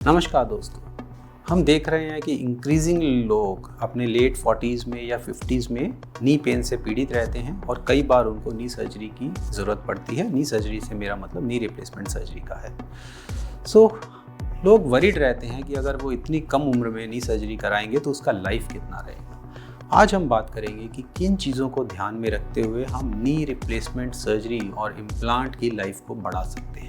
नमस्कार दोस्तों, हम देख रहे हैं कि इंक्रीजिंग लोग अपने लेट 40s में या 50s में नी पेन से पीड़ित रहते हैं और कई बार उनको नी सर्जरी की ज़रूरत पड़ती है। नी सर्जरी से मेरा मतलब नी रिप्लेसमेंट सर्जरी का है। लोग वरीड रहते हैं कि अगर वो इतनी कम उम्र में नी सर्जरी कराएंगे तो उसका लाइफ कितना रहेगा। आज हम बात करेंगे कि किन चीज़ों को ध्यान में रखते हुए हम नी रिप्लेसमेंट सर्जरी और इम्प्लांट की लाइफ को बढ़ा सकते हैं।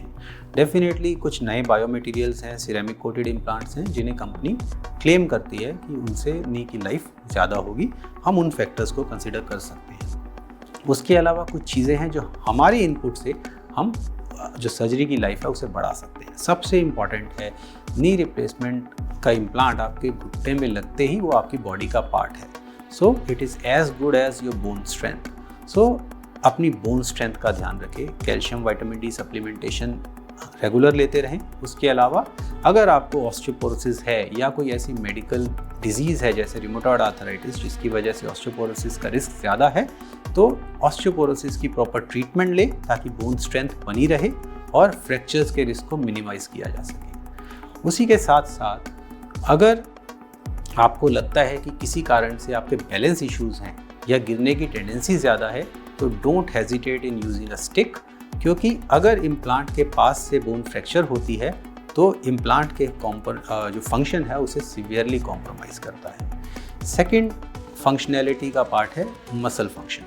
डेफिनेटली कुछ नए बायोमटेरियल्स हैं, सिरेमिक कोटेड इम्प्लांट्स हैं जिन्हें कंपनी क्लेम करती है कि उनसे नी की लाइफ ज़्यादा होगी। हम उन फैक्टर्स को कंसिडर कर सकते हैं। उसके अलावा कुछ चीज़ें हैं जो हमारे इनपुट से हम जो सर्जरी की लाइफ है उसे बढ़ा सकते हैं। सबसे इम्पॉर्टेंट है, नी रिप्लेसमेंट का इम्प्लांट आपके घुटने में लगते ही वो आपकी बॉडी का पार्ट है। So it is as good as your bone strength. So अपनी बोन स्ट्रेंथ का ध्यान रखें। Calcium vitamin D supplementation regular लेते रहें। उसके अलावा अगर आपको ऑस्टियोपोरोसिस है या कोई ऐसी मेडिकल डिजीज़ है जैसे रिमोटॉइड आर्थराइटिस जिसकी वजह से ऑस्टियोपोरोसिस का रिस्क ज़्यादा है, तो ऑस्टियोपोरोसिस की प्रॉपर ट्रीटमेंट लें ताकि बोन स्ट्रेंथ बनी रहे और फ्रैक्चर्स के रिस्क को मिनिमाइज़ किया जा सके। उसी के साथ साथ अगर आपको लगता है कि किसी कारण से आपके बैलेंस इश्यूज़ हैं या गिरने की टेंडेंसी ज़्यादा है, तो don't hesitate in using a stick, क्योंकि अगर इम्प्लांट के पास से बोन फ्रैक्चर होती है तो इम्प्लांट के जो फंक्शन है उसे सीवियरली कॉम्प्रोमाइज़ करता है। सेकंड फंक्शनैलिटी का पार्ट है मसल फंक्शन।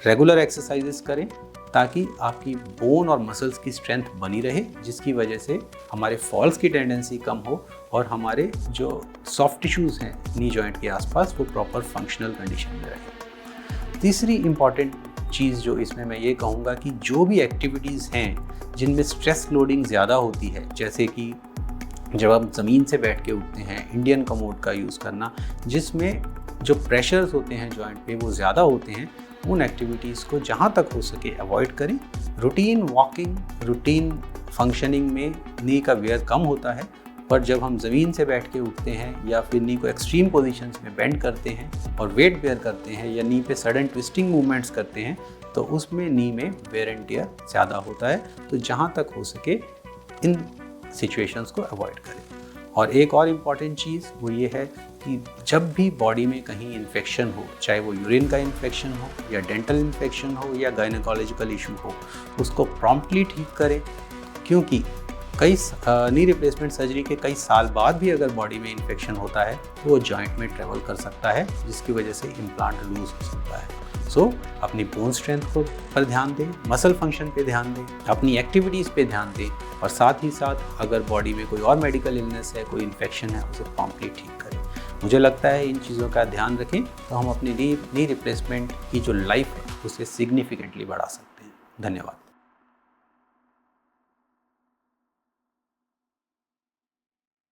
रेगुलर एक्सरसाइजेस करें ताकि आपकी बोन और मसल्स की स्ट्रेंथ बनी रहे, जिसकी वजह से हमारे फॉल्स की टेंडेंसी कम हो और हमारे जो सॉफ्ट टिश्यूज़ हैं नी जॉइंट के आसपास वो प्रॉपर फंक्शनल कंडीशन में रहे। तीसरी इम्पॉर्टेंट चीज़ जो इसमें मैं ये कहूँगा कि जो भी एक्टिविटीज़ हैं जिनमें स्ट्रेस लोडिंग ज़्यादा होती है, जैसे कि जब आप ज़मीन से बैठ के उठते हैं, इंडियन कमोड का यूज़ करना, जिसमें जो प्रेशर्स होते हैं जॉइंट पे वो ज़्यादा होते हैं, उन एक्टिविटीज़ को जहाँ तक हो सके अवॉइड करें। रूटीन वॉकिंग, रूटीन फंक्शनिंग में नी का वेयर कम होता है, पर जब हम ज़मीन से बैठ के उठते हैं या फिर नी को एक्सट्रीम पोजीशंस में बेंड करते हैं और वेट बेयर करते हैं या नी पे सडन ट्विस्टिंग मूवमेंट्स करते हैं, तो उसमें नी में वेयर एंड टियर ज़्यादा होता है। तो जहाँ तक हो सके इन सिचुएशंस को अवॉइड करें। और एक और इम्पॉर्टेंट चीज़ वो ये है कि जब भी बॉडी में कहीं इन्फेक्शन हो, चाहे वो यूरिन का इन्फेक्शन हो या डेंटल इन्फेक्शन हो या गायनेकोलॉजिकल इशू हो, उसको प्रॉम्प्टली ठीक करें, क्योंकि कई नी रिप्लेसमेंट सर्जरी के कई साल बाद भी अगर बॉडी में इन्फेक्शन होता है तो वो जॉइंट में ट्रेवल कर सकता है, जिसकी वजह से इम्प्लांट लूज हो सकता है। सो अपनी बोन स्ट्रेंथ को पर ध्यान दें, मसल फंक्शन पे ध्यान दें, अपनी एक्टिविटीज़ पे ध्यान दें और साथ ही साथ अगर बॉडी में कोई और मेडिकल इलनेस है, कोई इन्फेक्शन है, उसे प्रॉम्प्टली ठीक करें। मुझे लगता है इन चीज़ों का ध्यान रखें तो हम अपनी नी रिप्लेसमेंट की जो लाइफ है उसे सिग्निफिकेंटली बढ़ा सकते हैं। धन्यवाद।